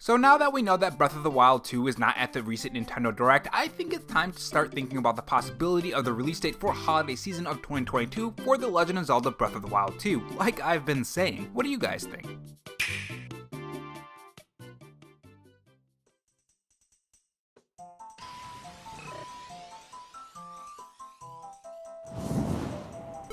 So now that we know that Breath of the Wild 2 is not at the recent Nintendo Direct, I think it's time to start thinking about the possibility of the release date for holiday season of 2022 for The Legend of Zelda Breath of the Wild 2, like I've been saying. What do you guys think?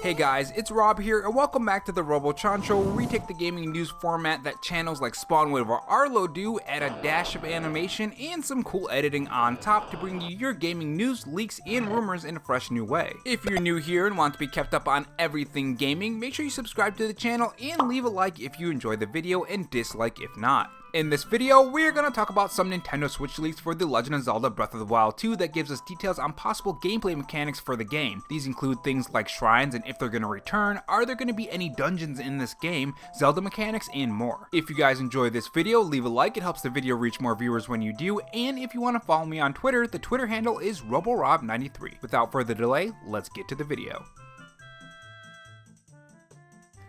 Hey guys, it's Rob here, and welcome back to the Robo Show, where we take the gaming news format that channels like Spawnwave or Arlo do, add a dash of animation and some cool editing on top to bring you your gaming news, leaks, and rumors in a fresh new way. If you're new here and want to be kept up on everything gaming, make sure you subscribe to the channel and leave a like if you enjoy the video and dislike if not. In this video, we're going to talk about some Nintendo Switch leaks for The Legend of Zelda Breath of the Wild 2 that gives us details on possible gameplay mechanics for the game. These include things like shrines and if they're going to return, are there going to be any dungeons in this game, Zelda mechanics, and more. If you guys enjoy this video, leave a like, it helps the video reach more viewers when you do, and if you want to follow me on Twitter, the Twitter handle is RoboRob93. Without further delay, let's get to the video.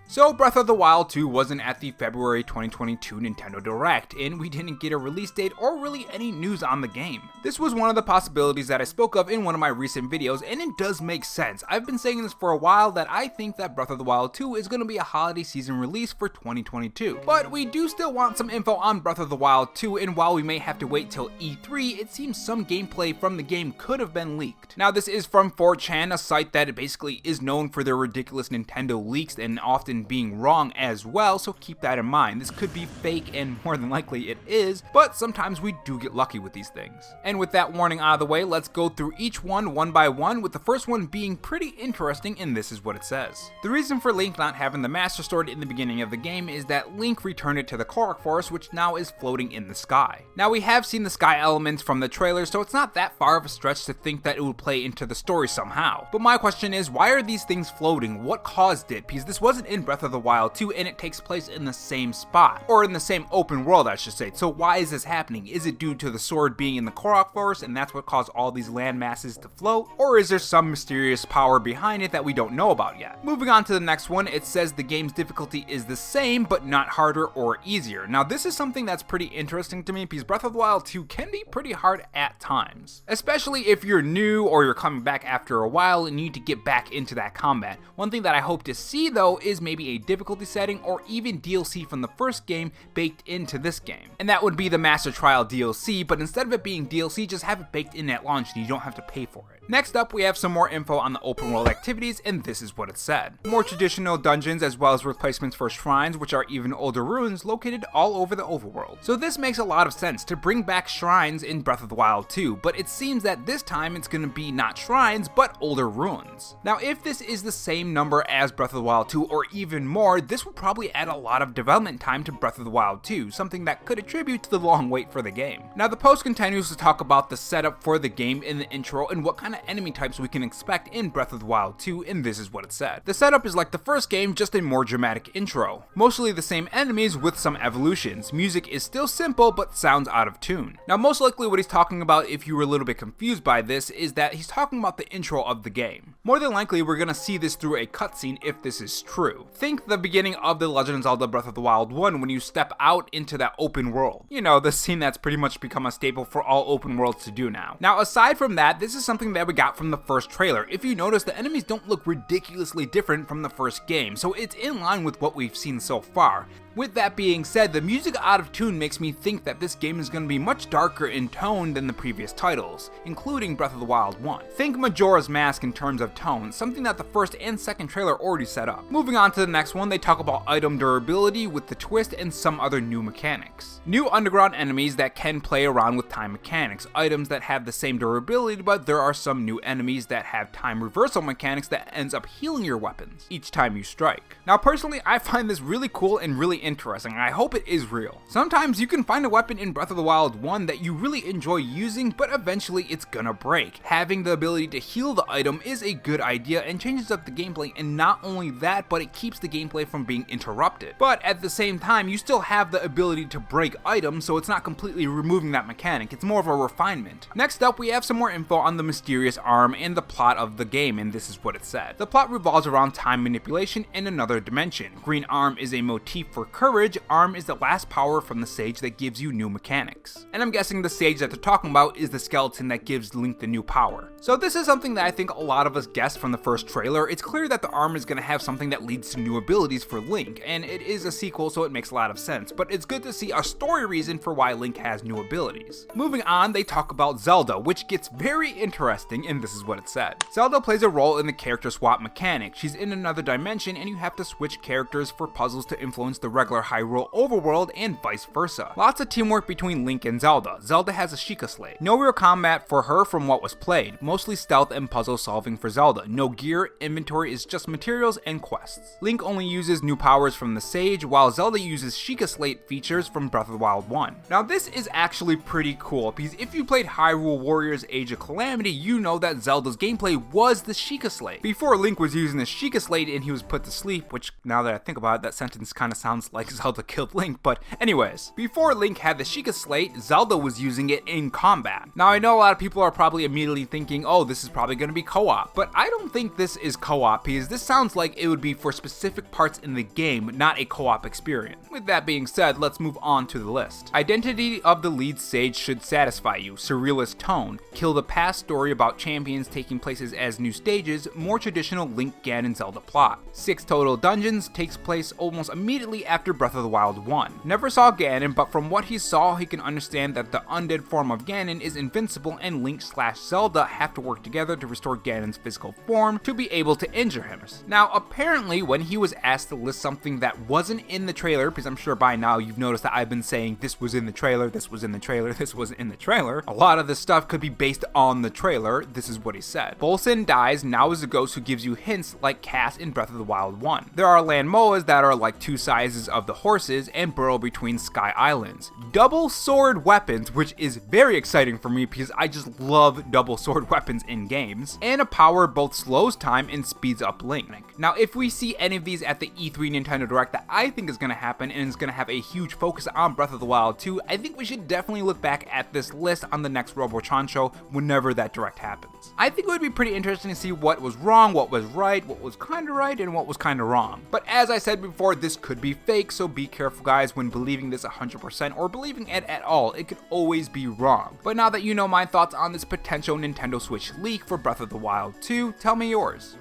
So Breath of the Wild 2 wasn't at the February 2022 Nintendo Direct, and we didn't get a release date or really any news on the game. This was one of the possibilities that I spoke of in one of my recent videos, and it does make sense. I've been saying this for a while that I think that Breath of the Wild 2 is going to be a holiday season release for 2022. But we do still want some info on Breath of the Wild 2, and while we may have to wait till E3, it seems some gameplay from the game could have been leaked. Now this is from 4chan, a site that basically is known for their ridiculous Nintendo leaks and often being wrong as well, so keep that in mind. This could be fake, and more than likely it is, but sometimes we do get lucky with these things. And with that warning out of the way, let's go through each one by one, with the first one being pretty interesting, and this is what it says. The reason for Link not having the Master Sword in the beginning of the game is that Link returned it to the Korok Forest, which now is floating in the sky. Now we have seen the sky elements from the trailer, so it's not that far of a stretch to think that it would play into the story somehow. But my question is, why are these things floating? What caused it? Because this wasn't in Breath of the Wild 2, and it takes place in the same spot, or in the same open world I should say. So why is this happening? Is it due to the sword being in the Korok Forest and that's what caused all these land masses to float? Or is there some mysterious power behind it that we don't know about yet? Moving on to the next one, it says the game's difficulty is the same but not harder or easier. Now this is something that's pretty interesting to me because Breath of the Wild 2 can be pretty hard at times, especially if you're new or you're coming back after a while and you need to get back into that combat. One thing that I hope to see though is maybe a difficulty setting or even DLC from the first game baked into this game. And that would be the Master Trial DLC, but instead of it being DLC, just have it baked in at launch and you don't have to pay for it. Next up, we have some more info on the open world activities, and this is what it said. More traditional dungeons as well as replacements for shrines, which are even older ruins located all over the overworld. So this makes a lot of sense to bring back shrines in Breath of the Wild 2, but it seems that this time it's going to be not shrines, but older ruins. Now if this is the same number as Breath of the Wild 2 or even more, this would probably add a lot of development time to Breath of the Wild 2, something that could attribute to the long wait for the game. Now the post continues to talk about the setup for the game in the intro and what kind of enemy types we can expect in Breath of the Wild 2, and this is what it said. The setup is like the first game, just a more dramatic intro. Mostly the same enemies with some evolutions. Music is still simple but sounds out of tune. Now most likely what he's talking about, if you were a little bit confused by this, is that he's talking about the intro of the game. More than likely we're gonna see this through a cutscene if this is true. Think the beginning of The Legend of Zelda Breath of the Wild 1 when you step out into that open world. You know, the scene that's pretty much become a staple for all open worlds to do now. Now aside from that, this is something that we got from the first trailer. If you notice, the enemies don't look ridiculously different from the first game, so it's in line with what we've seen so far. With that being said, the music out of tune makes me think that this game is going to be much darker in tone than the previous titles, including Breath of the Wild 1. Think Majora's Mask in terms of tone, something that the first and second trailer already set up. Moving on to the next one, they talk about item durability with the twist and some other new mechanics. New underground enemies that can play around with time mechanics, items that have the same durability, but there are some new enemies that have time reversal mechanics that ends up healing your weapons each time you strike. Now personally, I find this really cool and really interesting, and I hope it is real. Sometimes you can find a weapon in Breath of the Wild 1 that you really enjoy using, but eventually it's gonna break. Having the ability to heal the item is a good idea and changes up the gameplay, and not only that, but it keeps keeps the gameplay from being interrupted. But at the same time, you still have the ability to break items, so it's not completely removing that mechanic, it's more of a refinement. Next up, we have some more info on the mysterious arm and the plot of the game, and this is what it said. The plot revolves around time manipulation in another dimension. Green arm is a motif for courage. Arm is the last power from the sage that gives you new mechanics. And I'm guessing the sage that they're talking about is the skeleton that gives Link the new power. So this is something that I think a lot of us guessed from the first trailer. It's clear that the arm is going to have something that leads to new abilities for Link, and it is a sequel, so it makes a lot of sense, but it's good to see a story reason for why Link has new abilities. Moving on, they talk about Zelda, which gets very interesting, and this is what it said. Zelda plays a role in the character swap mechanic. She's in another dimension, and you have to switch characters for puzzles to influence the regular Hyrule overworld and vice versa. Lots of teamwork between Link and Zelda. Zelda has a Sheikah Slate. No real combat for her from what was played, mostly stealth and puzzle solving for Zelda. No gear, inventory is just materials and quests. Link only uses new powers from the Sage, while Zelda uses Sheikah Slate features from Breath of the Wild 1. Now this is actually pretty cool, because if you played Hyrule Warriors Age of Calamity, you know that Zelda's gameplay was the Sheikah Slate. Before Link was using the Sheikah Slate and he was put to sleep, which now that I think about it, that sentence kind of sounds like Zelda killed Link, but anyways. Before Link had the Sheikah Slate, Zelda was using it in combat. Now I know a lot of people are probably immediately thinking, oh, this is probably going to be co-op, but I don't think this is co-op, because this sounds like it would be for specific parts in the game, not a co-op experience. With that being said, let's move on to the list. Identity of the lead sage should satisfy you. Surrealist tone. Kill the past story about champions taking places as new stages. More traditional Link, Ganon, Zelda plot. 6 total dungeons. Takes place almost immediately after Breath of the Wild 1. Never saw Ganon, but from what he saw, he can understand that the undead form of Ganon is invincible, and Link/Zelda have to work together to restore Ganon's physical form to be able to injure him. Now apparently when he was asked to list something that wasn't in the trailer, because I'm sure by now you've noticed that I've been saying this was in the trailer, this was in the trailer, this was in the trailer. A lot of this stuff could be based on the trailer. This is what he said. Bolson dies, now is a ghost who gives you hints like Cass in Breath of the Wild 1. There are land moas that are like 2 sizes of the horses and burrow between sky islands. Double sword weapons, which is very exciting for me because I just love double sword weapons in games. And a power both slows time and speeds up Link. Now if we see any of these at the E3 Nintendo Direct that I think is going to happen and is going to have a huge focus on Breath of the Wild 2, I think we should definitely look back at this list on the next Robo show whenever that Direct happens. I think it would be pretty interesting to see what was wrong, what was right, what was kind of right, and what was kind of wrong. But as I said before, this could be fake, so be careful guys when believing this 100% or believing it at all. It could always be wrong. But now that you know my thoughts on this potential Nintendo Switch leak for Breath of the Wild 2, tell me yours.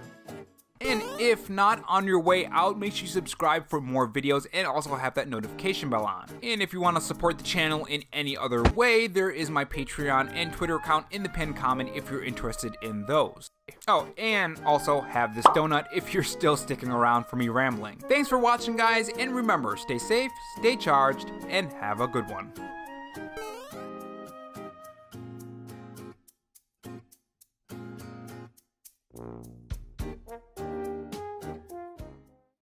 And if not, on your way out, make sure you subscribe for more videos and also have that notification bell on. And if you want to support the channel in any other way, there is my Patreon and Twitter account in the pinned comment if you're interested in those. Oh, and also have this donut if you're still sticking around for me rambling. Thanks for watching guys, and remember, stay safe, stay charged, and have a good one.